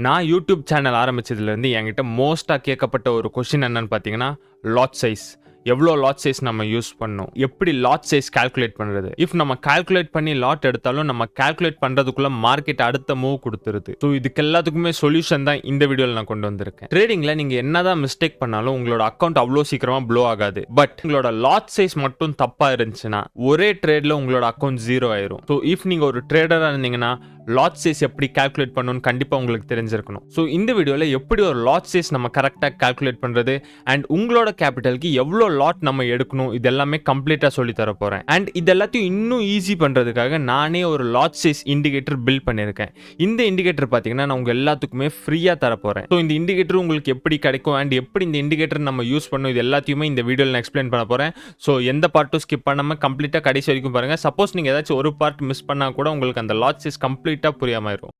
நான் YouTube channel ஆரம்பிச்சதுலேருந்து என்கிட்ட மோஸ்ட்டாக கேட்கப்பட்ட ஒரு கொஷின் என்னன்னு பார்த்தீங்கன்னா, லாட் சைஸ். எவ்வளோ லாட் சைஸ் நம்ம யூஸ் பண்ணணும்? எப்படி லாட் சைஸ் கால்குலேட் பண்ணுறது? இஃப் நம்ம கால்குலேட் பண்ணி லாட் எடுத்தாலும் நம்ம கால்குலேட் பண்ணுறதுக்குள்ள மார்க்கெட் அடுத்த மூவ் கொடுத்துருது. ஸோ இதுக்கு எல்லாத்துக்குமே சொல்யூஷன் தான் இந்த வீடியோவில் நான் கொண்டு வந்திருக்கேன். ட்ரேடிங்கில் நீங்கள் என்னதான் மிஸ்டேக் பண்ணாலும் உங்களோட அக்கௌண்ட் அவ்வளோ சீக்கிரமாக ப்ளோ ஆகாது. பட் உங்களோட லாட் சைஸ் மட்டும் தப்பாக இருந்துச்சுன்னா ஒரே ட்ரேடில் உங்களோட அக்கௌண்ட் 0 ஆயிரும். ஸோ இஃப் நீங்கள் ஒரு ட்ரேடராக இருந்தீங்கன்னா லாட் சைஸ் எப்படி கால்குலேட் பண்ணணும்னு கண்டிப்பாக உங்களுக்கு தெரிஞ்சிருக்கணும். ஸோ இந்த வீடியோவில் எப்படி ஒரு லாட் சைஸ் நம்ம கரெக்டாக கால்குலேட் பண்ணுறது அண்ட் உங்களோட கேபிட்டலுக்கு எவ்வளோ லாட் நம்ம எடுக்கணும் இது எல்லாமே கம்ப்ளீட்டாக சொல்லி தர போகிறேன். அண்ட் இது எல்லாத்தையும் இன்னும் ஈஸி பண்ணுறதுக்காக நானே ஒரு லாட் சைஸ் இண்டிகேட்டர் பில்ட் பண்ணியிருக்கேன். இந்த இண்டிகேட்டர் பார்த்தீங்கன்னா நான் உங்கள் எல்லாத்துக்குமே ஃப்ரீயாக தர போகிறேன். ஸோ இந்த இண்டிகேட்டர் உங்களுக்கு எப்படி கிடைக்கும் அண்ட் எப்படி இந்த இண்டிகேட்டர் நம்ம யூஸ் பண்ணணும் இது எல்லாத்தையுமே இந்த வீடியோவில் நான் எக்ஸ்பிளைன் பண்ண போகிறேன். ஸோ எந்த பார்ட்டும் ஸ்கிப் பண்ணாமல் கம்ப்ளீட்டாக கடைசி வரைக்கும் பாருங்கள். சப்போஸ் நீங்கள் ஏதாச்சும் ஒரு பார்ட் மிஸ் பண்ணால் கூட உங்களுக்கு அந்த லாட் சைஸ் கம்ப்ளீட்டாக புரியாமல் இருக்கும்.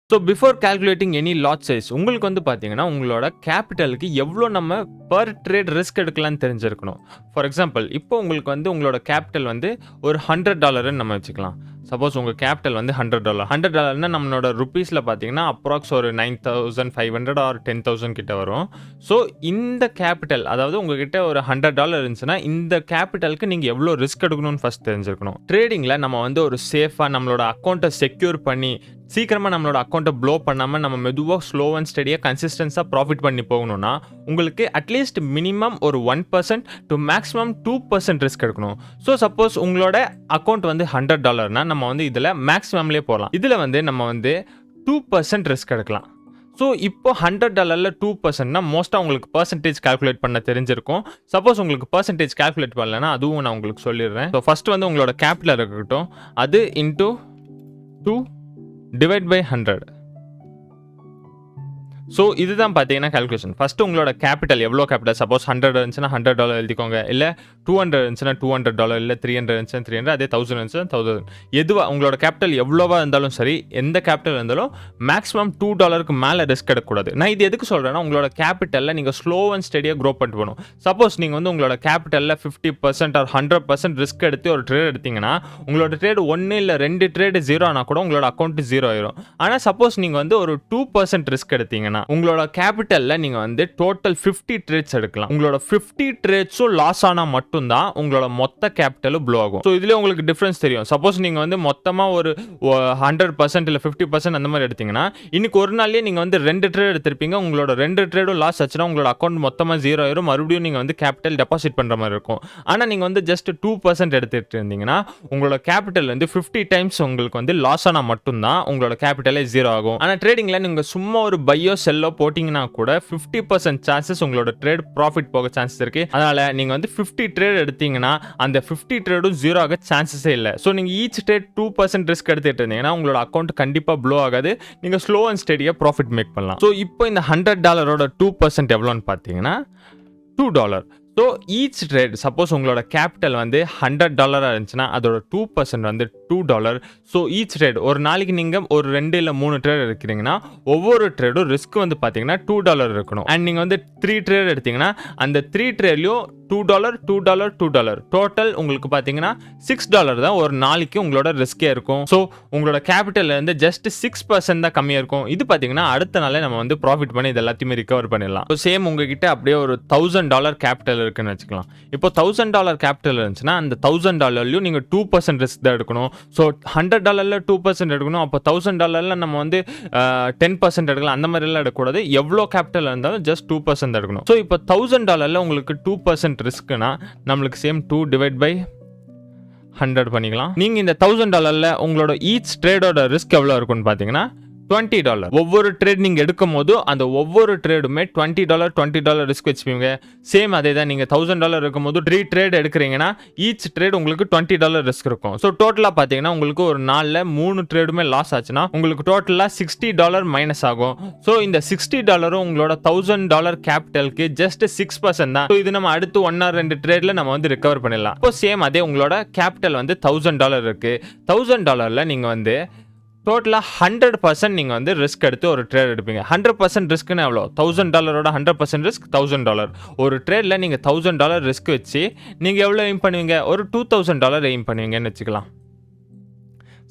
So before calculating any lot size உங்களுக்கு வந்து பார்த்தீங்கன்னா உங்களோட கேபிட்டலுக்கு எவ்வளோ நம்ம பர் ட்ரேட் ரிஸ்க் எடுக்கலாம்னு தெரிஞ்சிருக்கணும். ஃபார் எக்ஸாம்பிள் இப்போ உங்களுக்கு வந்து உங்களோட கேபிட்டல் வந்து ஒரு $100 நம்ம வச்சுக்கலாம். சப்போஸ் உங்கள் கேபிட்டல் வந்து $100 நம்மளோட ருப்பீஸில் பார்த்தீங்கன்னா அப்ராக்ஸ் ஒரு 9,500 ஆர் 10,000 கிட்ட வரும். ஸோ இந்த கேபிட்டல் அதாவது உங்ககிட்ட ஒரு $100 இருந்துச்சுன்னா இந்த கேபிட்டலுக்கு நீங்கள் எவ்வளோ ரிஸ்க் எடுக்கணும்னு ஃபர்ஸ்ட் தெரிஞ்சிருக்கணும். ட்ரேடிங்கில் நம்ம வந்து ஒரு சேஃபாக நம்மளோட அக்கௌண்ட்டை செக்யூர் பண்ணி சீக்கிரமாக நம்மளோட அக்கௌண்ட்டை ப்ளோ பண்ணாமல் நம்ம மெதுவாக ஸ்லோ அண்ட் ஸ்டடியாக கன்சிஸ்டன்ஸாக ப்ராஃபிட் பண்ணி போகணும்னா உங்களுக்கு அட்லீஸ்ட் மினிமம் ஒரு 1% டு மேக்ஸிமம் 2% ரிஸ்க் எடுக்கணும். ஸோ சப்போஸ் உங்களோட அக்கௌண்ட் வந்து $100 நம்ம வந்து இதில் மேக்ஸிமம்லேயே போகலாம். இதில் வந்து நம்ம வந்து 2% ரிஸ்க் எடுக்கலாம். ஸோ இப்போ $100 2%னா மோஸ்ட்டாக உங்களுக்கு பர்சன்டேஜ் கால்குலேட் பண்ண தெரிஞ்சிருக்கும். சப்போஸ் உங்களுக்கு பர்சன்டேஜ் கால்குலேட் பண்ணலன்னா அதுவும் நான் உங்களுக்கு சொல்லிடுறேன். ஸோ ஃபஸ்ட்டு வந்து உங்களோட கேபிட்டல் இருக்கட்டும், அது இன்டூ 2 டிவைட் பை 100. ஸோ இதுதான் பார்த்தீங்கன்னா கால்குலேஷன். ஃபஸ்ட்டு உங்களோட கேபிட்டல் எவ்வளோ கேபிட்டல், சப்போஸ் $100 இருந்துச்சுன்னா $100 எழுதிக்கோங்க, இல்லை $200 இருந்துச்சுன்னா $200, இல்லை $300 இருந்துச்சுன்னா $300, அதே 1000 இருந்துச்சுன்னா 1000. எதுவாக உங்களோட கேபிட்டல் எவ்வளோவா இருந்தாலும் சரி, எந்த கேபிட்டல் இருந்தாலும் மேக்ஸிமம் $2க்கு மேலே ரிஸ்க் எடுக்கக்கூடாது. நான் இது எதுக்கு சொல்கிறேன்னா உங்களோட கேபிட்டலில் நீங்கள் ஸ்லோ அண்ட் ஸ்டடியாக க்ரோ பண்ணிட்டு போகணும். சப்போஸ் நீங்கள் வந்து உங்களோட கேபிட்டலில் 50% ஆர் 100% ரிஸ்க் எடுத்து ஒரு ட்ரேட் எடுத்தீங்கன்னா உங்களோட ட்ரேட் 1 இல்லை 2 ட்ரேடு 0 ஆனால் கூட உங்களோட அக்கௌண்ட் 0 ஆயிரும். ஆனால் சப்போஸ் நீங்கள் வந்து ஒரு 2% ரிஸ்க் எடுத்தீங்கன்னா உங்களோட கேபிட்டல்ல நீங்க வந்து டோட்டல் 50 ட்ரேட்ஸ் எடுக்கலாம். உங்களோட 50 ட்ரேட்ஸும் லாஸ் ஆனா மட்டும்தான் உங்களோட மொத்த கேபிட்டலும் ப்ளோ ஆகும். ஸோ இதுல உங்களுக்கு டிஃபரன்ஸ் தெரியும். சப்போஸ் நீங்க வந்து மொத்தமா ஒரு 100% இல்ல 50% அந்த மாதிரி எடுத்தீங்கன்னா இன்னைக்கு ஒரு நாள்லயே நீங்க வந்து 2 ட்ரேட் எடுத்திருப்பீங்க. உங்களோட 2 ட்ரேடும் லாஸ் ஆச்சுன்னா உங்களோட அக்கௌண்ட் மொத்தமா 0 ஆயிரும். மறுபடியும் நீங்க வந்து கேபிட்டல் டெபாசிட் பண்ற மாதிரி இருக்கும். ஆனா நீங்க வந்து ஜஸ்ட் 2% எடுத்துட்டு இருந்தீங்கன்னா உங்களோட கேபிட்டல் வந்து 50 டைம்ஸ் உங்களுக்கு வந்து லாஸ் ஆனா மட்டும்தான் உங்களோட கேபிட்டலே 0 ஆகும். ஆனா ட்ரேடிங்ல நீங்க சும்மா ஒரு பையோ செல்லோ போட்டிங்கன்னா கூட 50% சான்சஸ் உங்களோட ட்ரேட் ப்ராஃபிட் போக சான்சஸ் இருக்கு. அதனால நீங்க வந்து 50 ட்ரேட் எடுத்தீங்கன்னா அந்த 50 ட்ரேடும் 0 ஆக சான்சஸே இல்லை. ஸோ நீங்க ஈச் ட்ரேட் 2% ரிஸ்க் எடுத்துட்டு இருந்தீங்கன்னா உங்களோட அக்கௌண்ட் கண்டிப்பா ப்ளோ ஆகாது. நீங்க ஸ்லோ அண்ட் ஸ்டடியா ப்ராஃபிட் மேக் பண்ணலாம். ஸோ இப்போ இந்த $100 2% எவ்வளோன்னு பார்த்தீங்கன்னா $2. ஸோ ஈச் ட்ரேட் சப்போஸ் உங்களோட கேபிட்டல் வந்து $100 இருந்துச்சுன்னா அதோட 2% வந்து $2. ஸோ ஈச் ட்ரேட் ஒரு நாளைக்கு நீங்கள் ஒரு 2 இல்லை 3 ட்ரேட் எடுக்கிறீங்கன்னா ஒவ்வொரு ட்ரேடும் ரிஸ்க் வந்து பார்த்தீங்கன்னா $2 இருக்கணும். அண்ட் நீங்கள் வந்து 3 ட்ரேட் எடுத்தீங்கன்னா அந்த 3 ட்ரேட்லையும் $2 டோட்டல் உங்களுக்கு பார்த்தீங்கன்னா $6 தான் ஒரு நாளைக்கு உங்களோட ரிஸ்கே இருக்கும். ஸோ உங்களோட கேபிட்டல் வந்து ஜஸ்ட் 6% தான் கம்மியாக இருக்கும். இது பார்த்தீங்கன்னா அடுத்த நாளே நம்ம வந்து ப்ராஃபிட் பண்ணி இது எல்லாத்தையுமே ரிகவர் பண்ணிடலாம். ஸோ சேம் உங்ககிட்ட அப்படியே ஒரு $1,000 கேபிட்டல் இருக்குன்னு வச்சுக்கலாம். இப்போ $1,000 கேபிட்டல் இருந்துச்சுன்னா அந்த $1,000லையும் நீங்கள் 2% ரிஸ்க் தான் எடுக்கணும். ஸோ $100 2% எடுக்கணும். அப்போ $1,000 நம்ம வந்து 10% எடுக்கலாம். அந்த மாதிரி எல்லாம் எடுக்கக்கூடாது. எவ்வளோ கேபிட்டல் இருந்தாலும் ஜஸ்ட் 2% எடுக்கணும். ஸோ இப்போ $1,000 உங்களுக்கு 2% ரிஸ்க்னா நம்மளுக்கு சேம் 2 டிவைட் பை 100 பண்ணிக்கலாம். நீங்க இந்த $1,000 உங்களோட ஈச் ட்ரேடோட ரிஸ்க் எவ்வளவு இருக்குன்னு பாத்தீங்கன்னா $20. ஒவ்வொரு ட்ரேட் நீங்க எடுக்கும் போது அந்த ஒவ்வொரு ட்ரேடுமே $20 ரிஸ்க் வச்சுப்பீங்க. சேம் அதே தான் நீங்க $1,000 இருக்கும் போது 3 ட்ரேட் எடுக்கிறீங்கன்னா ஈச் ட்ரேட் உங்களுக்கு $20 ரிஸ்க் இருக்கும். ஸோ டோட்டலா பாத்தீங்கன்னா உங்களுக்கு ஒரு நாள்ல 3 ட்ரேடுமே லாஸ் ஆச்சுன்னா உங்களுக்கு டோட்டலா $60 மைனஸ் ஆகும். ஸோ இந்த $60 உங்களோட $1,000 கேபிட்டலுக்கு ஜஸ்ட் 6% தான். ஸோ இது நம்ம அடுத்து 1 or 2 ட்ரேட்ல நம்ம வந்து ரிகவர் பண்ணிடலாம். இப்போ சேம் அதே உங்களோட கேபிட்டல் வந்து $1,000 இருக்கு. $1,000 நீங்க வந்து டோட்டலாக 100% நீங்கள் வந்து ரிஸ்க் எடுத்து ஒரு ட்ரேட் எடுப்பீங்க. 100% ரிஸ்க்னு எவ்வளோ? $1,000 100% ரிஸ்க் $1,000. ஒரு ட்ரேடில் நீங்கள் $1,000 ரிஸ்க் வச்சு நீங்கள் எவ்வளோ எய்ம் பண்ணுவீங்க? ஒரு $2,000 எய்ம் பண்ணுவீங்கன்னு வச்சுக்கலாம்.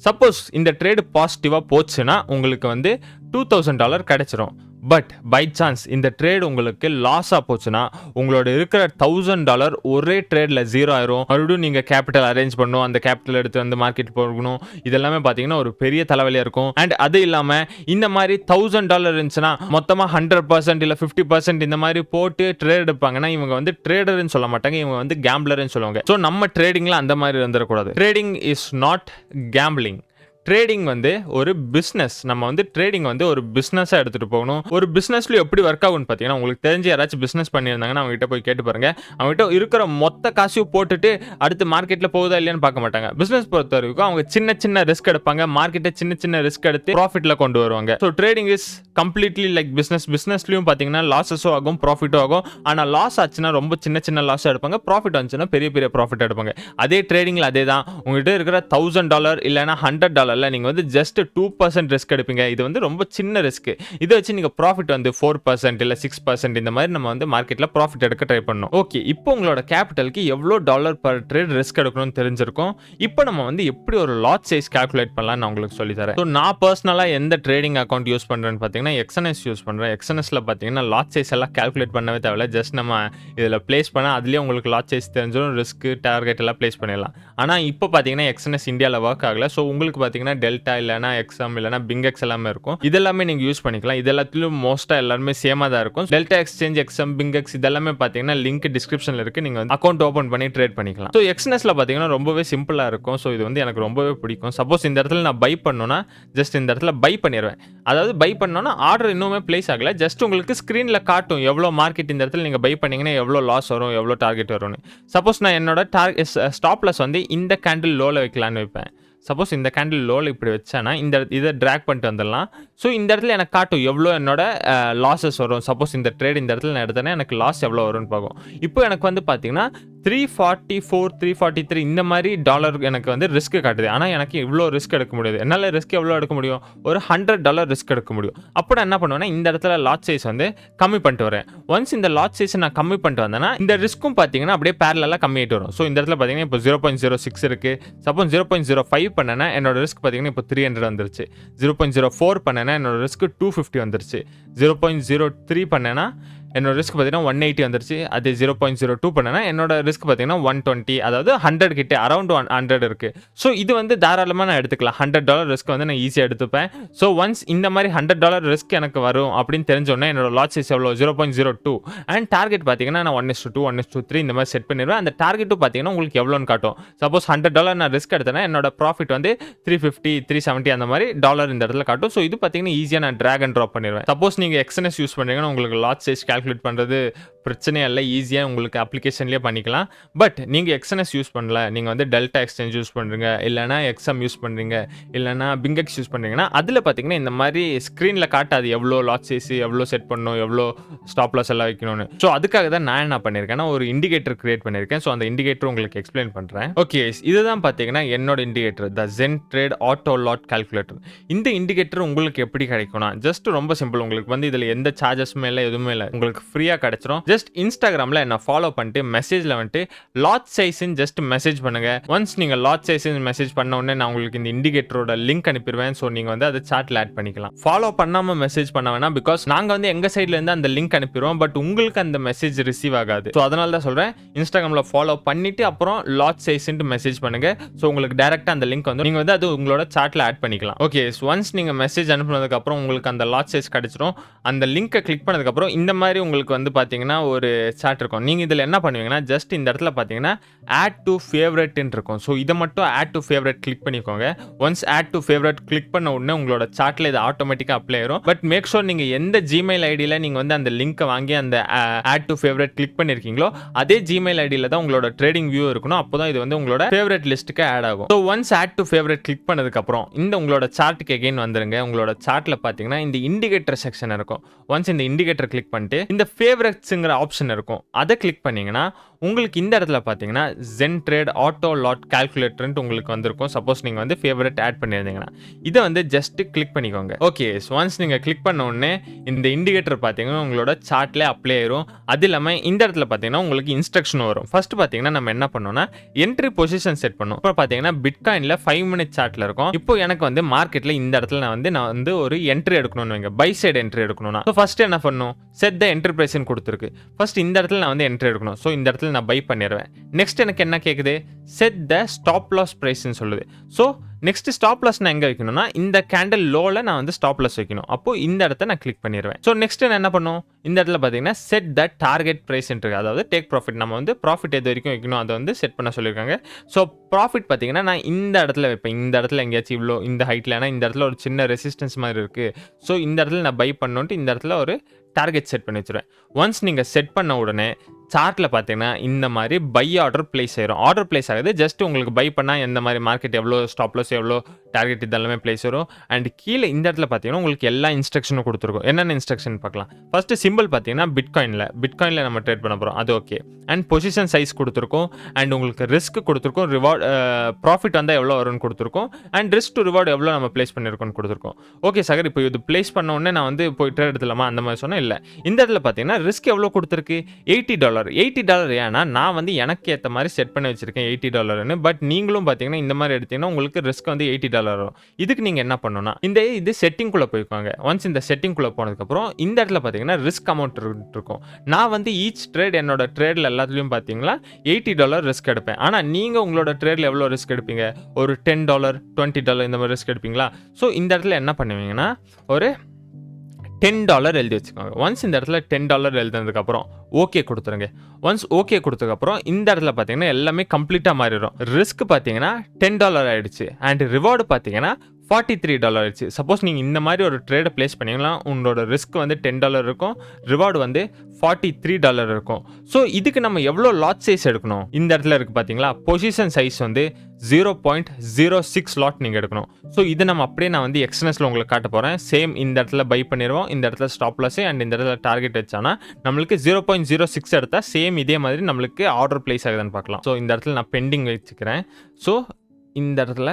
சப்போஸ் இந்த ட்ரேடு பாசிட்டிவாக போச்சுன்னா உங்களுக்கு வந்து $2000 கிடைச்சிரும். பட் பை சான்ஸ் இந்த ட்ரேட் உங்களுக்கு லாஸாக போச்சுன்னா உங்களோட இருக்கிற $1000 ஒரே ட்ரேடில் ஜீரோ ஆயிரும். மறுபடியும் நீங்கள் கேபிட்டல் அரேஞ்ச் பண்ணணும், அந்த கேபிட்டல் எடுத்து வந்து மார்க்கெட் போகணும். இதெல்லாமே பார்த்தீங்கன்னா ஒரு பெரிய தலைவலியாக இருக்கும். அண்ட் அது இல்லாமல் இந்த மாதிரி $1000 இருந்துச்சுன்னா மொத்தமாக 100% இல்லை 50% இந்த மாதிரி போட்டு ட்ரேட் எடுப்பாங்கன்னா இவங்க வந்து ட்ரேடர்னு சொல்ல மாட்டாங்க, இவங்க வந்து கேம்பிளர்னு சொல்லுவாங்க. ஸோ நம்ம ட்ரேடிங்கில் அந்த மாதிரி இருந்துடக்கூடாது. Trading is not gambling. Trading வந்து ஒரு பிஸ்னஸ். நம்ம வந்து ட்ரேடிங் வந்து ஒரு பிஸ்னஸாக எடுத்துகிட்டு போகணும். ஒரு பிஸ்னஸ்லையும் எப்படி ஒர்க் ஆகும்னு பார்த்தீங்கன்னா உங்களுக்கு தெரிஞ்சு யாராச்சும் பிஸ்னஸ் பண்ணியிருந்தாங்கன்னா அவங்ககிட்ட போய் கேட்டு பாருங்க. அவங்ககிட்ட இருக்கிற மொத்த காசையும் போட்டுட்டு அடுத்து மார்க்கெட்டில் போகுதா இல்லையான்னு பார்க்க மாட்டாங்க. பிஸ்னஸ் பொறுத்த வரைக்கும் அவங்க சின்ன சின்ன ரிஸ்க் எடுப்பாங்க, மார்க்கெட்டை சின்ன சின்ன ரிஸ்க் எடுத்து ப்ராஃபிட்டில் கொண்டு வருவாங்க. So trading is completely like business. பிஸ்னஸ்லையும் பார்த்தீங்கன்னா லாஸஸும் ஆகும், ப்ராஃபிட்டும் ஆகும். ஆனால் லாஸ் ஆச்சுன்னா ரொம்ப சின்ன சின்ன லாஸ் எடுப்பாங்க, ப்ராஃபிட் வந்துச்சுன்னா பெரிய பெரிய ப்ராஃபிட் எடுப்பாங்க. அதே ட்ரேடிங்கில் அதே தான். உங்கள்கிட்ட இருக்கிற $1000 இல்லைனா $100 நீங்க வந்து ஜஸ்ட் 2% ரிஸ்க் எடுப்பீங்க. இது வந்து ரொம்ப சின்ன ரிஸ்க். இதை வச்சு நீங்க ப்ராஃபிட் வந்து 4% இல்ல 6% இந்த மாதிரி நம்ம வந்து மார்க்கெட்ல ப்ராஃபிட் எடுக்க ட்ரை பண்ணோம். ஓகே, இப்போ உங்களோட கேபிட்டலுக்கு எவ்வளோ டாலர் பர் ட்ரேட் ரிஸ்க் எடுக்கணும்னு தெரிஞ்சிருக்கும். இப்போ நம்ம வந்து எப்படி ஒரு லாட் சைஸ் கால்குலேட் பண்ணலாம்னு நான் உங்களுக்கு சொல்லி தரேன். ஸோ நான் பர்சனலா எந்த ட்ரேடிங் அக்கௌண்ட் யூஸ் பண்றேன்னு பார்த்தீங்கன்னா எக்ஸ்என்எஸ் யூஸ் பண்றேன். எக்ஸ்என்எஸ்ல பார்த்தீங்கன்னா லாட் சைஸ் எல்லாம் கால்குலேட் பண்ணவே தேவையில்ல. ஜஸ்ட் நம்ம இதில் பிளேஸ் பண்ணால் அதுலேயே உங்களுக்கு லாட் சைஸ் தெரிஞ்சிடும், ரிஸ்க் டார்கெட் எல்லாம் பிளேஸ் பண்ணிடலாம். ஆனால் இப்போ பார்த்தீங்கன்னா எக்ஸ்என்எஸ் இந்தியாவில் ஒர்க் ஆகல. ஸோ உங்களுக்கு பார்த்தீங்கன்னா டெல்டா இல்லைனா எக்ஸாம் இல்லைனா பிங்கெக்ஸ் எல்லாமே இருக்கும். இதெல்லாமே நீங்கள் யூஸ் பண்ணிக்கலாம். இது எல்லாத்துலையும் மோஸ்ட்டாக எல்லாருமே சேமாக தான் இருக்கும். டெல்டா எக்ஸ்சேஞ்ச், எக்ஸாம், பிங்கெக்ஸ் இதெல்லாமே பார்த்தீங்கன்னா லிங்க் டிஸ்கிரிப்ஷனில் இருக்குது. நீங்கள் வந்து அக்கௌண்ட் ஓப்பன் பண்ணி ட்ரேட் பண்ணிக்கலாம். ஸோ எக்ஸ்என்எஸ்ல பார்த்தீங்கன்னா ரொம்பவே சிம்பிளாக இருக்கும். ஸோ இது வந்து எனக்கு ரொம்பவே பிடிக்கும். சப்போஸ் இந்த இடத்துல நான் பை பண்ணணும்னா ஜஸ்ட் இந்த இடத்துல பை பண்ணிடுவேன். அதாவது பை பண்ணோன்னா ஆர்டர் இன்னுமே பிளேஸ் ஆகலை, ஜஸ்ட் உங்களுக்கு ஸ்க்ரீனில் காட்டும் எவ்வளோ மார்க்கெட் இந்த இடத்துல நீங்கள் பை பண்ணீங்கன்னா எவ்வளோ லாஸ் வரும், எவ்வளோ டார்கெட் வரும்னு. சப்போஸ் நான் என்னோட ஸ்டாப் லாஸ் வந்து இந்த கேண்டில் லோவில் வைக்கலான்னு வைப்பேன். சப்போஸ் இந்த கேண்டில் லோவில் இப்படி வச்சேன்னா இந்த இதை ட்ராக் பண்ணிட்டு வந்துடலாம். ஸோ இந்த இடத்துல எனக்கு காட்டும் எவ்வளோ என்னோட லாஸஸ் வரும். சப்போஸ் இந்த ட்ரேட் இந்த இடத்துல நான் எடுத்தேன்னா எனக்கு லாஸ் எவ்வளோ வரும்னு பார்க்கும். இப்போ எனக்கு வந்து பார்த்தீங்கன்னா 344, 343 இந்த மாதிரி டாலர் எனக்கு வந்து ரிஸ்க் காட்டுது. ஆனால் எனக்கு இவ்வளோ ரிஸ்க் எடுக்க முடியாது. என்னால் ரிஸ்க் எவ்வளோ எடுக்க முடியும்? ஒரு $100 ரிஸ்க் எடுக்க முடியும். அப்போ நான் என்ன பண்ணுவேன்னா இந்த இடத்துல லாட் சைஸ் வந்து கம்மி பண்ணிட்டு வரேன். ஒன்ஸ் இந்த லாட் சைஸை நான் கம்மி பண்ணிட்டு வந்தேன்னா இந்த ரிஸ்க்கும் பார்த்தீங்கன்னா அப்படியே பேரலாக கம்மியாகிட்டு வரும். ஸோ இந்த இடத்துல பார்த்தீங்கன்னா இப்போ 0.06 இருக்குது. சப்போஸ் 0.05 பண்ணேன்னா என்னோட ரிஸ்க் பார்த்தீங்கன்னா இப்போ 300 வந்துருச்சு. 0.04 பண்ணேன்னா என்னோட ரிஸ்க் 250 வந்துருச்சு. 0.03 பண்ணேன்னா என்னோட ரிஸ்க் பார்த்தீங்கன்னா 180 வந்துருச்சு. அது 0.02 பண்ணேன்னா என்னோட ரிஸ்க் பார்த்தீங்கன்னா 120, அதாவது 100 கிட்டே அரௌண்ட் 100 இருக்குது. ஸோ இது வந்து தாராளமாக நான் எடுத்துக்கலாம். $100 ரிஸ்க் வந்து நான் ஈஸியாக எடுத்துப்பேன். ஸோ ஒன்ஸ் இந்த மாதிரி $100 ரிஸ்க் எனக்கு வரும் அப்படின்னு தெரிஞ்சோடனே என்னோட லாட் சைஸ் எவ்வளோ 0.02 அண்ட் டார்கெட் பார்த்தீங்கன்னா நான் 1:2, 1:3 இந்த மாதிரி செட் பண்ணிடுவேன். அந்த டார்கெட்டும் பார்த்தீங்கன்னா உங்களுக்கு எவ்வளோன்னு காட்டும். சப்போஸ் $100 நான் ரிஸ்க் எடுத்தேன்னா என்னோட ப்ராஃபிட் வந்து 350, 370 அந்த மாதிரி டாலர் இந்த இடத்துல காட்டும். ஸோ இது பார்த்தீங்கன்னா ஈஸியாக நான் ட்ராக் அண்ட் ட்ராப் பண்ணிடுவேன். சப்போஸ் நீங்கள் எக்ஸ்என்எஸ் யூஸ் பண்ணுறீங்கன்னா உங்களுக்கு லாட் சைஸ் கால்குலேட் பண்ணுறது பிரச்சனையே இல்லை, ஈஸியாக உங்களுக்கு அப்ளிகேஷன்லேயே பண்ணிக்கலாம். பட் நீங்கள் எக்ஸ்என்எஸ் யூஸ் பண்ணல, நீங்கள் வந்து டெல்டா எக்ஸ்சேஞ்ச் யூஸ் பண்ணுறீங்க, இல்லைனா எக்ஸாம் யூஸ் பண்ணுறீங்க, இல்லைனா பிங்கெக்ஸ் யூஸ் பண்ணுறீங்கன்னா அதில் பார்த்தீங்கன்னா இந்த மாதிரி ஸ்க்ரீனில் காட்டாது எவ்வளோ லாட் சைஸ், எவ்வளோ செட் பண்ணணும், எவ்வளோ ஸ்டாப் லாஸ் எல்லாம் வைக்கணும்னு. ஸோ அதுக்காக தான் நான் என்ன பண்ணியிருக்கேன்னா ஒரு இண்டிகேட்டர் கிரியேட் பண்ணியிருக்கேன். ஸோ அந்த இண்டிகேட்டர் உங்களுக்கு எக்ஸ்பிளைன் பண்ணுறேன். ஓகே, இதுதான் பார்த்தீங்கன்னா என்னோட indicator, the zen trade auto lot calculator. இந்த இண்டிகேட்டர் உங்களுக்கு எப்படி கிடைக்கும்னா ஜஸ்ட் ரொம்ப சிம்பிள். உங்களுக்கு வந்து இதில் எந்த சார்ஜஸுமே இல்லை, எதுவுமே இல்லை, உங்களுக்கு ஃப்ரீயாக கிடைச்சிரும். ஜஸ்ட் இன்ஸ்டாகிராமில் என்ன ஃபாலோ பண்ணிட்டு மெசேஜில் வந்துட்டு லாட் சைஸ்ன்னு ஜஸ்ட் மெசேஜ் பண்ணுங்கள். ஒன்ஸ் நீங்கள் லாட் சைஸ்ன்னு மெசேஜ் பண்ண உடனே நான் உங்களுக்கு இந்த இண்டிகேட்டரோட லிங்க் அனுப்பிடுவேன். ஸோ நீங்கள் வந்து அதை சார்ட்டில் ஆட் பண்ணிக்கலாம். ஃபாலோ பண்ணாமல் மெசேஜ் பண்ண வேணாம், பிகாஸ் நாங்கள் வந்து எங்கள் சைட்லேருந்து அந்த லிங்க் அனுப்பிடுவோம், பட் உங்களுக்கு அந்த மெசேஜ் ரிசீவ் ஆகாது. ஸோ அதனால தான் சொல்கிறேன், இன்ஸ்டாகிராமில் ஃபாலோ பண்ணிவிட்டு அப்புறம் லாட் சைஸ்ன்ட்டு மெசேஜ் பண்ணுங்கள். ஸோ உங்களுக்கு டேரெக்டாக அந்த லிங்க் வந்து நீங்கள் வந்து அது உங்களோட சார்ட்டில் ஆட் பண்ணிக்கலாம். ஓகே, ஒன்ஸ் நீங்கள் மெசேஜ் அனுப்புனதுக்கப்புறம் உங்களுக்கு அந்த லாட் சைஸ் கிடச்சிரும். அந்த லிங்க்கை கிளிக் பண்ணதுக்கப்புறம் இந்த மாதிரி உங்களுக்கு வந்து பார்த்தீங்கன்னா ஒரு சார்ட் இருக்கும். நீங்கள் இதில் என்ன பண்ணுவீங்கன்னா ஜஸ்ட் இந்த இடத்துல பார்த்தீங்கன்னா ஆட் டு ஃபேவரட்னு இருக்கும். ஸோ இதை மட்டும் ஆட் டு ஃபேவரட் கிளிக் பண்ணிக்கோங்க. Once add to favourite click பண்ண உடனே உங்களோட சார்ட்டில் இது ஆட்டோமேட்டிக்காக அப்ளை ஆயிரும். பட் மேக் ஷோர் நீங்கள் எந்த ஜிமெயில் ஐடியில் நீங்கள் வந்து அந்த லிங்க்கை வாங்கி அந்த ஆட் டு ஃபேவரட் கிளிக் பண்ணியிருக்கீங்களோ அதே ஜிமெயில் ஐடியில் தான் உங்களோட ட்ரேடிங் வியூ இருக்கணும். அப்போ தான் இது வந்து உங்களோட ஃபேவரட் லிஸ்ட்டுக்கு ஆட் ஆகும். So once add to favourite click பண்ணதுக்கப்புறம் இந்த உங்களோட சார்ட்டுக்கு எகைன் வந்துருங்க. உங்களோட சார்ட்டில் பார்த்தீங்கன்னா இந்த இண்டிகேட்டர் செக்ஷன் இருக்கும். ஒன்ஸ் இந்த இண்டிகேட்டர் கிளிக் பண்ணிட்டு இந்த ஃபேவரட்ஸுங்கிற ஆப்ஷன் இருக்கும், அதை கிளிக் பண்ணீங்கன்னா உங்களுக்கு இந்த இடத்துல பார்த்தீங்கன்னா Zentrade ஆட்டோ லாட் கால்குலேட்டர்ன்ட்டு உங்களுக்கு வந்திருக்கும். சப்போஸ் நீங்க வந்து ஃபேவரட் ஆட் பண்ணியிருந்தீங்கன்னா. இத வந்து ஜஸ்ட் கிளிக் பண்ணிக்கோங்க. ஓகே. ஒன்ஸ் நீங்க கிளிக் பண்ண உடனே இந்த இண்டிகேட்டர் பார்த்தீங்கன்னா உங்களோட சார்ட்ல அப்ளை ஆயிரும். அது இல்லாம இந்த இடத்துல பார்த்தீங்கன்னா உங்களுக்கு இன்ஸ்ட்ரக்ஷன் வரும். ஃபர்ஸ்ட் பார்த்தீங்கன்னா நம்ம என்ன பண்ணோம்னா என்ட்ரி பொசிஷன் செட் பண்ணும். இப்போ பார்த்தீங்கன்னா பிட்காயின்ல 5 மினிட் சார்ட்ல இருக்கும். இப்போ எனக்கு வந்து மார்க்கெட்ல இந்த இடத்துல நான் வந்து ஒரு என்ட்ரி எடுக்கணும்னு வைங்க. பை சைடு என்ட்ரி எடுக்கணும்னா ஃபர்ஸ்ட் என்ன பண்ணணும்? செட் த என்ட்ரி பிரைஸ்னு கொடுத்துருக்கு. ஃபர்ஸ்ட் இந்த இடத்துல நான் வந்து என்ட்ரி எடுக்கணும். ஸோ இந்த இடத்துல நான் பை பண்ணிடுவேன். நெக்ஸ்ட் எனக்கு என்ன கேட்குது? செட் த ஸ்டாப் லாஸ் பிரைஸ்ன்னு சொல்லுது. ஸோ நெக்ஸ்ட் ஸ்டாப் லாஸ் நான் எங்கே வைக்கணும்னா இந்த கேண்டில் லோவில் நான் வந்து ஸ்டாப் லாஸ் வைக்கணும். அப்போ இந்த இடத்த நான் கிளிக் பண்ணிடுவேன். ஸோ நெக்ஸ்ட் நான் என்ன பண்ணும்? இந்த இடத்துல பார்த்தீங்கன்னா செட் த டார்கெட் பிரைஸ் இருக்கு. அதாவது டேக் ப்ராஃபிட் நம்ம வந்து ப்ராஃபிட் எது வரைக்கும் வைக்கணும் அதை வந்து செட் பண்ண சொல்லியிருக்காங்க. ஸோ ப்ராஃபிட் பார்த்தீங்கன்னா நான் இந்த இடத்துல வைப்பேன். இந்த இடத்துல எங்கேயாச்சும் இவ்வளோ இந்த ஹைட்டில் ஏன்னா இந்த இடத்துல ஒரு சின்ன ரெசிஸ்டன்ஸ் மாதிரி இருக்குது. ஸோ இந்த இடத்துல நான் பை பண்ணோன்ட்டு இந்த இடத்துல ஒரு டார்கெட் செட் பண்ணி வச்சுருவேன். ஒன்ஸ் நீங்கள் செட் பண்ண உடனே சார்ட்டில் பார்த்தீங்கன்னா இந்த மாதிரி பை ஆர்டர் பிளேஸ் ஆயிரும். ஆர்டர் பிளேஸ் ஆகுது. ஜஸ்ட் உங்களுக்கு பை பண்ணால் எந்த மாதிரி மார்க்கெட் எவ்வளோ ஸ்டாப் லாஸ் எவ்வளோ டார்கெட் இதெல்லாமே பிளேஸ் வரும். அண்ட் கீழே இந்த இடத்துல பார்த்தீங்கன்னா உங்களுக்கு எல்லா இன்ஸ்ட்ரக்ஷனும் கொடுத்துருக்கும். என்னென்ன இன்ஸ்ட்ரக்ஷன் பார்க்கலாம். ஃபர்ஸ்ட் சிம்பிள் பார்த்தீங்கன்னா பிட்காயினில் நம்ம ட்ரேட் பண்ண போகிறோம். அது ஓகே. அண்ட் பொசிஷன் சைஸ் கொடுத்துருக்கோம். அண்ட் உங்களுக்கு ரிஸ்க் கொடுத்துருக்கோம். ரிவார்ட் ப்ராஃபிட் வந்தால் எவ்வளோ வரும்னு கொடுத்துருக்கோம். அண்ட் ரிஸ்க் டு ரிவார்டு எவ்வளோ நம்ம பிளேஸ் பண்ணியிருக்கோம்னு கொடுத்துருக்கோம். ஓகே சார், இப்போ இது பிளேஸ் பண்ண உடனே நான் வந்து போய் ட்ரேட் எடுத்துலாமா அந்த மாதிரி சொன்னேன். இல்லை, இந்த இடத்துல பார்த்தீங்கன்னா ரிஸ்க் எவ்வளோ கொடுத்துருக்கு? $80. $80 ஏன்னா நான் வந்து எனக்கு ஏற்ற மாதிரி செட் பண்ணி வச்சிருக்கேன் $80. பட் நீங்களும் பார்த்தீங்கன்னா இந்த மாதிரி எடுத்தீங்கன்னா உங்களுக்கு ரிஸ்க் வந்து $80 வரும். இதுக்கு நீங்கள் என்ன பண்ணணும்னா இது செட்டிங்குள்ளே போய்க்கோங்க. ஒன்ஸ் இந்த செட்டிங்குள்ளே போனதுக்கப்புறம் இந்த இடத்துல பார்த்தீங்கன்னா ரிஸ்க் அமௌண்ட் இருக்கும். நான் வந்து ஈச் ட்ரேட் என்னோட ட்ரேடில் எல்லாத்துலேயும் பார்த்தீங்கன்னா $80 ரிஸ்க் எடுப்பேன். ஆனால் நீங்கள் உங்களோட ட்ரேடில் எவ்வளோ ரிஸ்க் எடுப்பீங்க? ஒரு $10, $20 இந்த மாதிரி ரிஸ்க் எடுப்பீங்களா? ஸோ இந்த இடத்துல என்ன பண்ணுவீங்கன்னா ஒரு $10 எழுதி வச்சுக்கோங்க. ஒன்ஸ் இந்த இடத்துல $10 எழுதுனதுக்கப்புறம் ஓகே கொடுத்துருங்க. ஒன்ஸ் ஓகே கொடுத்ததுக்கப்புறம் இந்த இடத்துல பார்த்தீங்கன்னா எல்லாமே கம்ப்ளீட்டாக மாறிடும். ரிஸ்க் பார்த்தீங்கன்னா $10 ஆயிடுச்சு. அண்ட் ரிவார்டு பார்த்தீங்கன்னா $43 ஆயிடுச்சு. சப்போஸ் நீங்கள் இந்த மாதிரி ஒரு ட்ரேடை பிளேஸ் பண்ணீங்கன்னா உங்களோட ரிஸ்க் வந்து $10 இருக்கும். ரிவார்டு வந்து $43 இருக்கும். ஸோ இதுக்கு நம்ம எவ்வளோ லாட் சைஸ் எடுக்கணும்? இந்த இடத்துல இருக்குது பார்த்தீங்களா? பொசிஷன் சைஸ் வந்து 0.06 லாட் நீங்கள் எடுக்கணும். ஸோ இதை நம்ம அப்படியே நான் வந்து எக்ஸ்என்எஸ்ல உங்களுக்கு காட்ட போகிறேன். சேம் இந்த இடத்துல பை பண்ணிடுவோம். இந்த இடத்துல ஸ்டாப் லாஸ் அண்ட் இந்த இடத்துல டார்கெட் வச்சானா நம்மளுக்கு 0.06 எடுத்தால் சேம் இதே மாதிரி நம்மளுக்கு ஆர்டர் பிளேஸ் ஆகுதுன்னு பார்க்கலாம். ஸோ இந்த இடத்துல நான் பெண்டிங் வச்சுக்கிறேன். ஸோ இந்த இடத்துல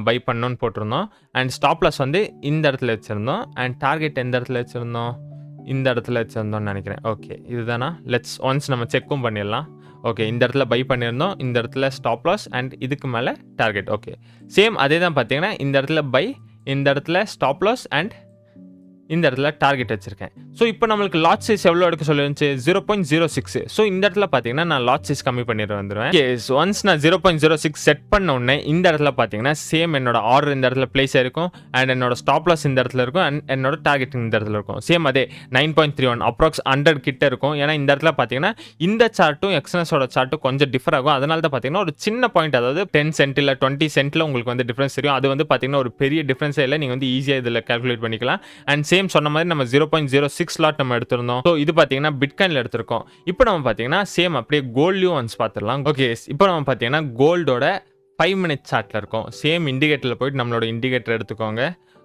பை பண்ணணும்னு போட்டிருந்தோம். அண்ட் ஸ்டாப் லாஸ் வந்து இந்த இடத்துல வச்சுருந்தோம். அண்ட் டார்கெட் எந்த இடத்துல வச்சுருந்தோம்? இந்த இடத்துல வச்சுருந்தோம்னு நினைக்கிறேன். ஓகே, இதுதானா? ஒன்ஸ் நம்ம செக்கும் பண்ணிடலாம். ஓகே, இந்த இடத்துல பை பண்ணியிருந்தோம். இந்த இடத்துல ஸ்டாப் லாஸ் அண்ட் இதுக்கு மேலே டார்கெட். ஓகே, சேம் அதே தான் பார்த்தீங்கன்னா இந்த இடத்துல பை, இந்த இடத்துல ஸ்டாப் லாஸ் அண்ட் இந்த இடத்துல டார்கெட் வச்சிருக்கேன். ஸோ இப்போ நம்மளுக்கு லாட் சைஸ் எவ்வளோ எடுக்க சொல்லிருந்துச்சு? 0.06. ஸோ இந்த இடத்துல பார்த்தீங்கன்னா நான் லாட் சைஸ் கம்மி பண்ணிட்டு வந்துடுவேன். ஒன்ஸ் நான் 0.06 செட் பண்ண உடனே இந்த இடத்துல பார்த்தீங்கன்னா சேம் என்னோட ஆர்டர் இந்த இடத்துல பிளேஸ் ஆயிருக்கும். அண்ட் என்னோட ஸ்டாப் லாஸ் இந்த இடத்துல இருக்கும். அண்ட் என்னோட டார்கெட் இந்த இடத்துல இருக்கும். சேம் அதே 9.31 அப்ராக்ஸ் 100 கிட்ட இருக்கும். ஏன்னா இந்த இடத்துல பார்த்தீங்கன்னா இந்த சார்ட்டும் எக்ஸ்என்எஸோட சார்ட்டும் கொஞ்சம் டிஃபர் ஆகும். அதனால தான் பார்த்தீங்கன்னா ஒரு சின்ன பாயிண்ட், அதாவது 10 சென்ட் இல்லை 20 சென்ட்ல உங்களுக்கு வந்து டிஃபரன்ஸ் தெரியும். அது வந்து பார்த்தீங்கன்னா ஒரு பெரிய டிஃபரன்ஸே இல்லை. நீங்கள் வந்து ஈஸியாக இதில் கால்குலேட் பண்ணிக்கலாம். அண்ட் சேம் சொன்ன மாதிரி நம்ம 0.06 லாட் நம்ம எடுத்திருந்தோம். ஸோ இது பார்த்தீங்கன்னா பிட்காயின்ல எடுத்திருக்கோம். இப்போ நம்ம பார்த்தீங்கன்னா சேம் அப்படியே கோல்ட்லையும் ஒன்ஸ் பார்த்துடலாம். ஓகே, இப்போ நம்ம பார்த்தீங்கன்னா கோல்டோட 5 மினிட் சார்ட்ல இருக்கும். சேம் இண்டிகேட்டரில் போயிட்டு நம்மளோட இண்டிகேட்டர் எடுத்துக்கோங்க.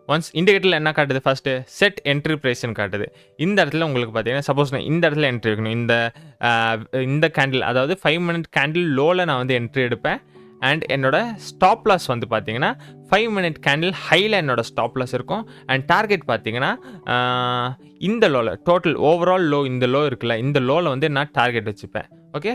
ஒன்ஸ் இண்டிகேட்டரில் என்ன காட்டுது? ஃபர்ஸ்ட் செட் என்ட்ரி பிரைஸ்ன்னு காட்டுது. இந்த இடத்துல உங்களுக்கு பார்த்தீங்கன்னா சப்போஸ் நான் இந்த இடத்துல என்ட்ரி வைக்கணும். இந்த கேண்டில், அதாவது 5 மினிட் கேண்டில் லோவில் நான் வந்து என்ட்ரி எடுப்பேன். அண்ட் என்னோட ஸ்டாப் லாஸ் வந்து பார்த்தீங்கன்னா 5 மினிட் கேண்டில் ஹையில் என்னோட ஸ்டாப் லாஸ் இருக்கும். அண்ட் டார்கெட் பார்த்தீங்கன்னா இந்த லோவில் டோட்டல் ஓவரால் லோ, இந்த லோ இருக்குல்ல, இந்த லோவில் வந்து நான் டார்கெட் வச்சுப்பேன். ஓகே,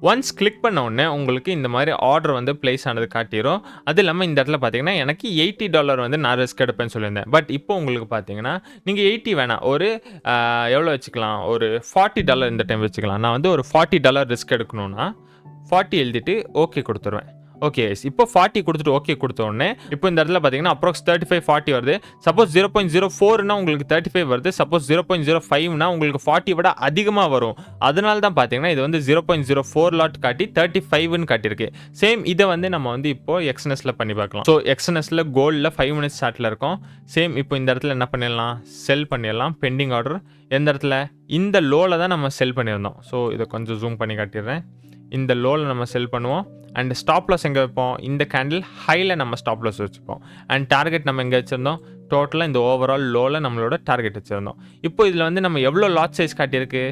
ஒன்ஸ் கிளிக் பண்ண உடனே உங்களுக்கு இந்த மாதிரி ஆர்டர் வந்து பிளேஸ் ஆனது காட்டிடும். அது இல்லாமல் இந்த இடத்துல பார்த்தீங்கன்னா எனக்கு $80 வந்து நான் ரிஸ்க் எடுப்பேன்னு சொல்லியிருந்தேன். பட் இப்போ உங்களுக்கு பார்த்தீங்கன்னா நீங்கள் 80 வேணாம், ஒரு எவ்வளோ வச்சுக்கலாம்? ஒரு $40 இந்த டைம் வச்சுக்கலாம். நான் வந்து ஒரு $40 ரிஸ்க் எடுக்கணும்னா 40 எழுதிட்டு ஓகே கொடுத்துருவேன். ஓகே, இப்போ 40 கொடுத்துட்டு ஓகே கொடுத்த உடனே இப்போ இந்த இடத்துல பார்த்தீங்கன்னா அப்ராக்ஸ் 35 40 வருது. சப்போஸ் 0.04னா உங்களுக்கு 35 வருது. சப்போஸ் 0.05னா உங்களுக்கு 40 விட அதிகமாக வரும். அதனால தான் பார்த்தீங்கன்னா இது வந்து 0.04 லாட் காட்டி 35ன்னு காட்டியிருக்கு. சேம் இதை வந்து நம்ம வந்து இப்போ எக்ஸ்என்எஸ்ல பண்ணி பார்க்கலாம். ஸோ எக்ஸ்என்எஸ்ல கோல்டில் 5 மினிட்ஸ் சார்ட்டில் இருக்கும். சேம் இப்போ இந்த இடத்துல என்ன பண்ணிடலாம்? செல் பண்ணிடலாம். பெண்டிங் ஆர்டர் எந்த இடத்துல? இந்த லோவில் தான் நம்ம செல் பண்ணியிருந்தோம். ஸோ இதை கொஞ்சம் ஜூம் பண்ணி காட்டிடுறேன். இந்த லோவில் நம்ம செல் பண்ணுவோம். அண்ட் ஸ்டாப் லாஸ் எங்கே வைப்போம்? இந்த கேண்டில் ஹையில் நம்ம ஸ்டாப் லாஸ் வச்சுப்போம். அண்ட் டார்கெட் நம்ம எங்கே வச்சுருந்தோம்? டோட்டலாக இந்த ஓவரால் லோவில் நம்மளோட டார்கெட் வச்சுருந்தோம். இப்போ இதில் வந்து நம்ம எவ்வளோ லாட் சைஸ் காட்டியிருக்கு?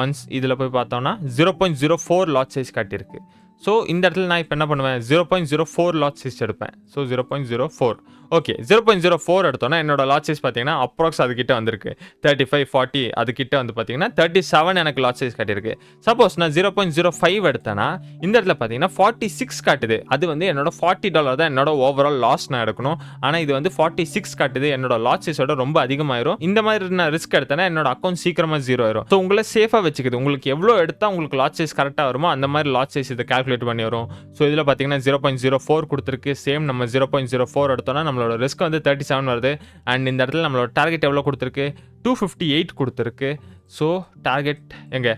ஒன்ஸ் இதில் போய் பார்த்தோம்னா 0.04 லாட் சைஸ் காட்டியிருக்கு. ஸோ இந்த இடத்துல நான் இப்போ என்ன பண்ணுவேன், 0.04 லாட் சைஸ் எடுப்பேன். ஸோ 0.04 ஓகே 0.04 எடுத்தோன்னா என்னோட லாட் சைஸ் பார்த்தீங்கன்னா அப்ராக்ஸ் அதுக்கிட்ட வந்திருக்கு 35 40 அதுக்கிட்ட வந்து பார்த்தீங்கன்னா 37 எனக்கு லாட் சைஸ் காட்டியிருக்கு. சப்போஸ் நான் 0.05 எடுத்தேன்னா இந்த இடத்துல பார்த்தீங்கன்னா 46 காட்டுது. அது வந்து என்னோட $40 தான் என்னோட ஓவரால் லாஸ் நான் எடுக்கணும். ஆனால் இது வந்து 46 காட்டுது. என்னோட லாட் சைஸோட ரொம்ப அதிகமாயிரும். இந்த மாதிரி நான் ரிஸ்க் எடுத்தேன்னா என்னோட அக்கௌண்ட் சீக்கிரமாக 0 ஆயிரும். ஸோ உங்களை சேஃபாக வச்சுக்குது. உங்களுக்கு எவ்வளோ எடுத்தால் உங்களுக்கு லாட் சைஸ் கரெக்டாக வருமோ அந்த மாதிரி லாட் சைஸ் இதை கால்குலேட் பண்ணி வரும். ஸோ இதில் பார்த்தீங்கன்னா 0.04 கொடுத்துருக்கு. சேம் நம்ம 0.04 எடுத்தோம்னா நம்மளோட ரிஸ்க் வந்து 37 வருது. அண்ட் இந்த இடத்துல நம்மளோட டார்கெட் எவ்வளோ கொடுத்துருக்கு, 258 கொடுத்துருக்கு. ஸோ டார்கெட் எங்கே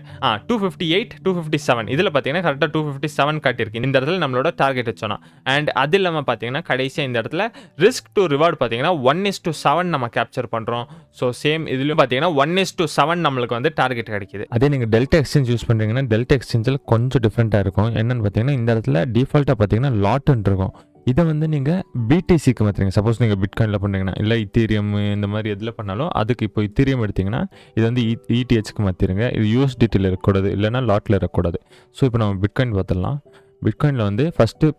258 257 இதில் பார்த்தீங்கன்னா கரெக்டாக 257 காட்டியிருக்கு. இந்த இடத்துல நம்மளோட டார்கெட் வச்சோன்னா. அண்ட் அது இல்லாமல் பார்த்தீங்கன்னா கடைசியாக இந்த இடத்துல ரிஸ்க் டு ரிவார்டு பார்த்தீங்கன்னா 1:7 நம்ம கேப்சர் பண்ணுறோம். ஸோ சேம் இதுலையும் பார்த்தீங்கன்னா 1:7 நம்மளுக்கு வந்து டார்கெட் கிடைக்குது. அதே நீங்கள் டெல்டா எக்ஸ்சேஞ்ச் யூஸ் பண்ணுறீங்கன்னா டெல்டா எக்ஸ்சேஞ்சில் கொஞ்சம் டிஃப்ரெண்ட்டாக இருக்கும். என்னென்னு பார்த்தீங்கன்னா இந்த இடத்துல டிஃபால்ட்டாக பார்த்தீங்கன்னா லாட்டுன்னு இருக்கும். இதை வந்து நீங்கள் பிடிசிக்கு மாற்றுறீங்க. சப்போஸ் நீங்கள் பிட்காயினில் பண்ணுறீங்கன்னா இல்லை இத்தீரியம் இந்த மாதிரி எதில் பண்ணாலும் அதுக்கு இப்போ இத்தீரியம் எடுத்திங்கன்னா இது வந்து இடிஹெச்க்கு மாற்றிடுங்க. இது யூஎஸ்டிடியில் இருக்கக்கூடாது, இல்லைனா லாட்டில் இருக்கக்கூடாது. ஸோ இப்போ நம்ம பிட்காயின் பார்த்துடலாம். பிட்காயினில் வந்து ஃபஸ்ட்டு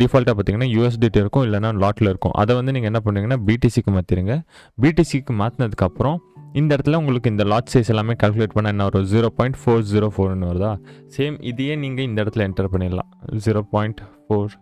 டிஃபால்ட்டாக பார்த்தீங்கன்னா யூஎஸ்டிடி இருக்கும், இல்லைனா லாட்டில் இருக்கும். அதை வந்து நீங்கள் என்ன பண்ணுறீங்கன்னா பிடிசிக்கு மாற்றிடுங்க. பிடிசிக்கு மாற்றினதுக்கப்புறம் இந்த இடத்துல உங்களுக்கு இந்த லாட் சைஸ் எல்லாமே கால்குலேட் பண்ண என்ன வரும், 0.404 வருதா. சேம் இதையே நீங்கள் இந்த இடத்துல என்டர் பண்ணிடலாம். 0.404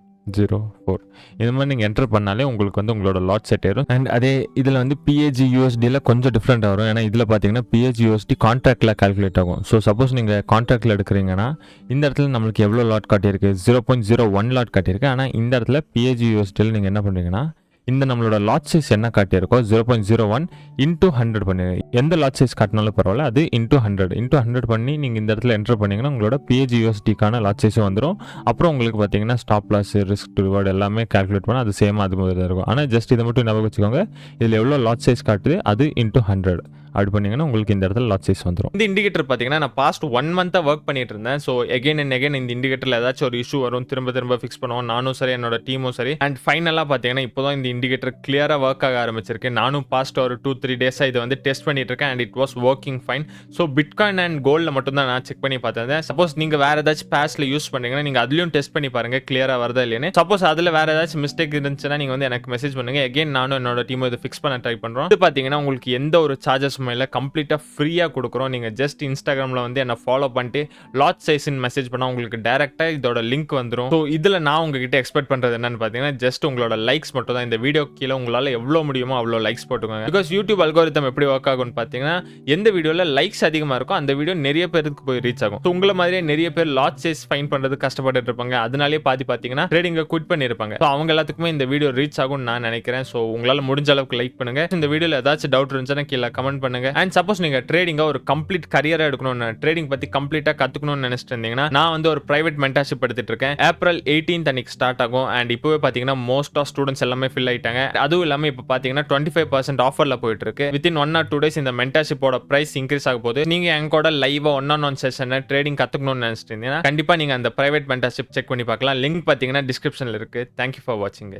இந்த மாதிரி நீங்கள் என்டர் பண்ணாலே உங்களுக்கு வந்து உங்களோட லாட் செட் ஆயிரும். அண்ட் அதே இதில் வந்து பிஏஜி யூஎஸ்டியில் கொஞ்சம் டிஃப்ரெண்ட் வரும். ஏன்னா இதில் பார்த்தீங்கன்னா பிஏஜி யூஎஸ்டி கான்ட்ராக்டில் கால்குலேட் ஆகும். ஸோ சப்போஸ் நீங்கள் கான்ட்ராக்டில் எடுக்கிறீங்கன்னா இந்த இடத்துல நம்மளுக்கு எவ்வளோ லாட் காட்டியிருக்கு, 0.01 லாட் காட்டியிருக்கு. ஆனால் இந்த இடத்துல பிஏஜி யூஎஸ்டியில் நீங்கள் என்ன பண்ணுறீங்கன்னா இந்த நம்மளோட லாட் சைஸ் என்ன காட்டியிருக்கோ 0.01 × 100 பண்ணிடுங்க. எந்த லாட் சைஸ் காட்டினாலும் பரவாயில்ல, அது ×100 பண்ணி நீங்கள் இந்த இடத்துல என்டர் பண்ணிங்கன்னா உங்களோட பிஏஜி யூஎஸ்டிக்கான லாட் சைஸும் வந்துடும். அப்புறம் உங்களுக்கு பார்த்தீங்கன்னா ஸ்டாப் லாஸ், ரிஸ்க் ரிவார்டு எல்லாமே கால்குலேட் பண்ணால் அது சேமாக அது மாதிரி இருக்கும். ஆனால் ஜஸ்ட் இதை மட்டும் ஞாபகம் வச்சுக்கோங்க, இதில் எவ்வளோ லாட் சைஸ் காட்டுது அது ×100 அப்படி பண்ணிங்கன்னா உங்களுக்கு இந்த இடத்துல லாட் சைஸ் வந்துடும். இந்த இண்டிகேட்டர் பார்த்தீங்கன்னா நான் பாஸ்ட் 1 மந்த்தாக ஒர்க் பண்ணிட்டு இருந்தேன். ஸோ எகைன் அண்ட் எகைன் இந்த இண்டிகேட்டரில் ஏதாச்சும் ஒரு இஷ்யூ வரும், திரும்ப ஃபிக்ஸ் பண்ணுவோம். நானும் சரி என்னோட டீமும் சரி. அண்ட் ஃபைனலாக பார்த்தீங்கன்னா இப்போ தான் இந்த இண்டிகேட்டர் கிளியராக ஒர்க் ஆக ஆரம்பிச்சிருக்கு. நானும் பாஸ்ட் ஒரு 2-3 டேஸாக இதை வந்து டெஸ்ட் பண்ணிட்டு இருக்கேன். And it was working fine. So bitcoin and கோல்டில் மட்டும் தான் நான் செக் பண்ணி பார்த்தேன். சப்போஸ் நீங்கள் வேறு ஏதாச்சும் பேஸில் யூஸ் பண்ணுறீங்கன்னா நீங்கள் அதுலையும் டெஸ்ட் பண்ணி பாருங்கள் கிளியராக வருதா இல்லைன்னு. சப்போஸ் அதில் வேறு ஏதாச்சும் மிஸ்டேக் இருந்துச்சுன்னா நீங்கள் வந்து எனக்கு மெசேஜ் பண்ணுங்கள். எகைன் நானும் என்னோட டீமும் இதை ஃபிக்ஸ் பண்ண ட்ரை பண்ணுறோம். இது பார்த்தீங்கன்னா உங்களுக்கு எந்த ஒரு சார்ஜஸும் இல்லை, கம்ப்ளீட்டாக ஃப்ரீயாக கொடுக்குறோம். நீங்கள் ஜஸ்ட் இன்ஸ்டாகிராமில் வந்து என்னை ஃபாலோ பண்ணிட்டு லாட் சைஸ்ன்னு மெசேஜ் பண்ணால் உங்களுக்கு டேரெக்டாக இதோட லிங்க் வந்துடும். ஸோ இதில் நான் உங்ககிட்ட எக்ஸ்பெக்ட் பண்ணுறது என்னன்னு பார்த்தீங்கன்னா ஜஸ்ட் உங்களோட லைக்ஸ் மட்டும் தான். இந்த வீடியோ கீழே உங்களால் எவ்வளோ முடியுமோ அவ்வளோ லைக்ஸ் போட்டுக்கோங்க. பிகாஸ் யூடியூப் அல்காரிதம் எப்படி ஒர்க் ஆகும்னு பார்த்தீங்கன்னா எந்த வீடியோவில் லைக்ஸ் அதிகமாக இருக்கும் அந்த வீடியோ நிறைய பேருக்கு போய் ரீச் ஆகும். ஸோ உங்களை மாதிரியே நிறைய பேர் லாட் சைஸ் ஃபைன் பண்ணுறது கஷ்டப்பட்டு இருப்பாங்க. அதனாலே பார்த்தீங்கன்னா ட்ரேடிங்கை குவிட் பண்ணியிருப்பாங்க. ஸோ அவங்க எல்லாத்துக்குமே இந்த வீடியோ ரீச் ஆகும்னு நான் நினைக்கிறேன். ஸோ உங்களால் முடிஞ்ச அளவுக்கு லைக் பண்ணுங்க. இந்த வீடியோவில் ஏதாச்சும் டவுட் இருந்துச்சுன்னா கீழே கமெண்ட் பண்ணுங்க. அண்ட் சப்போஸ் நீங்கள் ட்ரேடிங்கை ஒரு கம்ப்ளீட் கரியராக எடுக்கணும்னு, ட்ரேடிங் பற்றி கம்ப்ளீட்டாக கற்றுக்கணும்னு நினைச்சிட்டு இருந்தீங்கன்னா நான் வந்து ஒரு பிரைவேட் மென்டர்ஷிப் எடுத்துட்டு இருக்கேன். ஏப்ரல் 18 அன்னைக்கு ஸ்டார்ட் ஆகும். அண்ட் இப்போவே பார்த்தீங்கன்னா மோஸ்ட் ஆஃப் ஸ்டூடெண்ட்ஸ் எல்லாமே ஃபில் ஆயிட்டாங்க. அதுவும் இல்லாமல் இப்போ பார்த்தீங்கன்னா 25% ஆஃபரில் போயிட்டு இருக்கு. வித்தின் 1 or 2 days இந்த மென்டர்ஷிப்போட பிரைஸ் இன்க்ரீஸ் ஆக போகுது. நீங்கள் என் கூட லைவாக 1-on-1 செஷன் ட்ரேடிங் கற்றுக்கணும்னு நினைச்சிட்டு இருந்தீங்கன்னா கண்டிப்பாக நீங்கள் அந்த பிரைவேட் மென்டர்ஷிப் செக் பண்ணி பார்க்கலாம். லிங்க் பார்த்தீங்கன்னா டிஸ்கிரிப்ஷனில் இருக்கு. தேங்க்யூ ஃபார் வாட்சிங்.